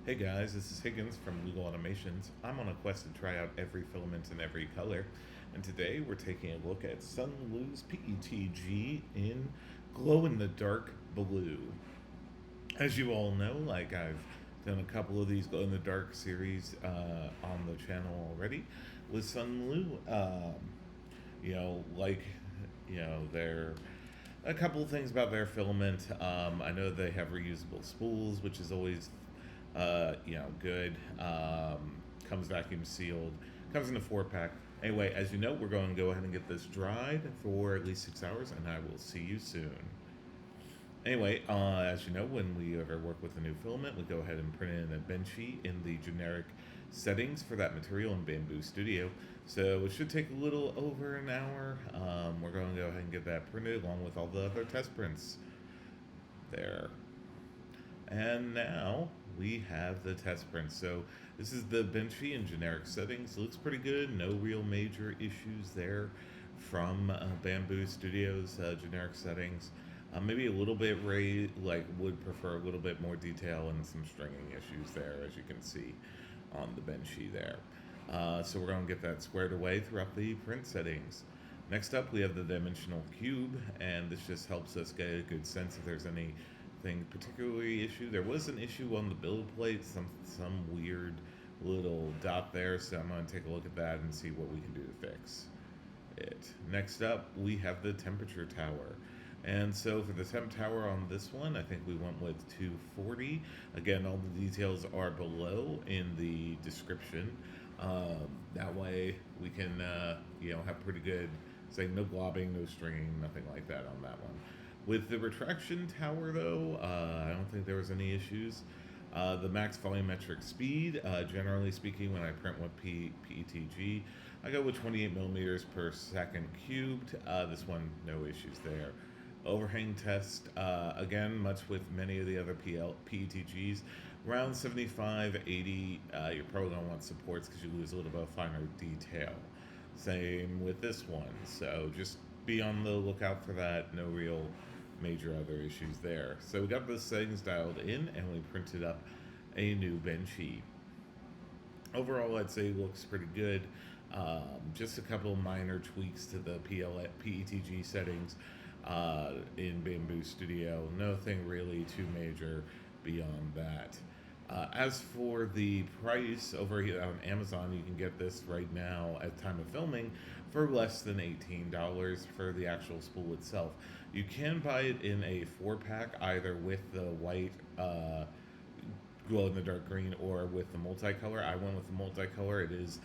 Hey guys, this is Higgins from Legal Automations. I'm on a quest to try out every filament in every color, and today we're taking a look at SUNLU's PETG in glow-in-the-dark blue. As you all know, I've done a couple of these glow-in-the-dark series on the channel already with SUNLU. You know, like, they're a couple of things about their filament. I know they have reusable spools, which is always, good. Comes vacuum sealed. Comes in a 4-pack. Anyway, as you know, we're going to go ahead and get this dried for at least 6 hours, and I will see you soon. Anyway, as you know, when we ever work with a new filament, we go ahead and print it in a benchy in the generic settings for that material in Bamboo Studio. So it should take a little over an hour. We're going to go ahead and get that printed along with all the other test prints there. And now we have the test print. So this is the benchy in generic settings. It looks pretty good. No real major issues there from Bamboo Studios generic settings. Maybe a little bit would prefer a little bit more detail and some stringing issues there, as you can see on the benchy there. So we're going to get that squared away throughout the print settings. Next up, we have the dimensional cube, and this just helps us get a good sense if there's anything particularly issue. There was an issue on the build plate, some weird little dot there, so I'm going to take a look at that and see what we can do to fix it. Next up, we have the temperature tower. And so for the temp tower on this one, I think we went with 240. Again, all the details are below in the description. That way we can, have pretty good, say no globbing, no stringing, nothing like that on that one. With the retraction tower though, I don't think there was any issues. The max volumetric speed, generally speaking, when I print with PETG, I go with 28 millimeters per second cubed. This one, no issues there. Overhang test, again, much with many of the other PETGs, around 75, 80, you're probably going to want supports because you lose a little bit of finer detail. Same with this one, so just be on the lookout for that. No real major other issues there. So we got the settings dialed in and we printed up a new benchy. Overall, I'd say it looks pretty good. Just a couple minor tweaks to the PETG settings in Bamboo Studio. Nothing really too major beyond that. As for the price over here on Amazon, you can get this right now at time of filming for less than $18 for the actual spool itself. You can buy it in a 4-pack, either with the white glow in the dark green or with the multicolor. I went with the multicolor. It is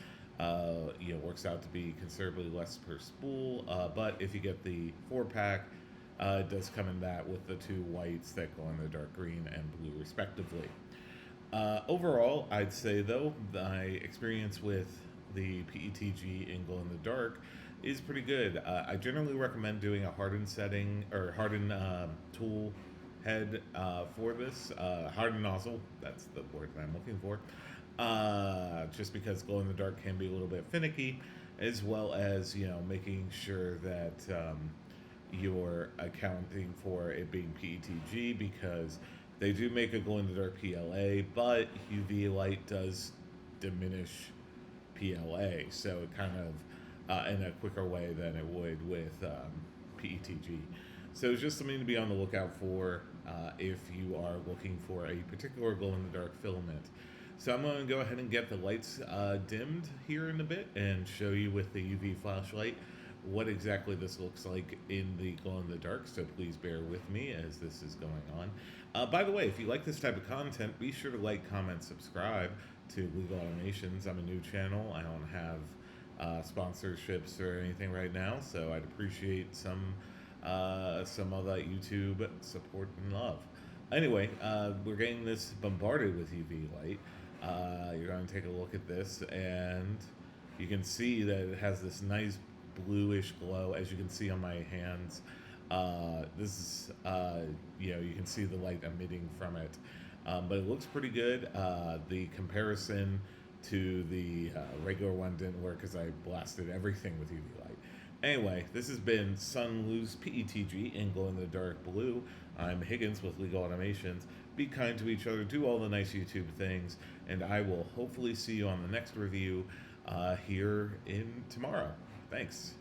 works out to be considerably less per spool, but if you get the 4-pack, it does come in that with the 2 whites that glow in the dark green and blue respectively. Overall, I'd say though, my experience with the PETG in glow in the dark is pretty good. I generally recommend doing a hardened setting or hardened tool head for this. Hardened nozzle, that's the word that I'm looking for. Just because glow in the dark can be a little bit finicky, as well as making sure that you're accounting for it being PETG, because they do make a glow in the dark PLA, but UV light does diminish PLA, so it kind of in a quicker way than it would with PETG. So it's just something to be on the lookout for if you are looking for a particular glow in the dark filament. So I'm going to go ahead and get the lights dimmed here in a bit and show you with the UV flashlight what exactly this looks like in the glow in the dark, so please bear with me as this is going on. By the way, if you like this type of content, be sure to like, comment, subscribe to Legal Automations. I'm a new channel. I don't have sponsorships or anything right now, so I'd appreciate some of that YouTube support and love. Anyway, we're getting this bombarded with UV light. You're going to take a look at this, and you can see that it has this nice bluish glow, as you can see on my hands. This is, you can see the light emitting from it, but it looks pretty good. The comparison to the regular one didn't work because I blasted everything with UV light. Anyway, this has been SUNLU's PETG in glow in the dark blue. I'm Higgins with Legal Automations. be kind to each other, do all the nice YouTube things, and I will hopefully see you on the next review here in tomorrow. Thanks.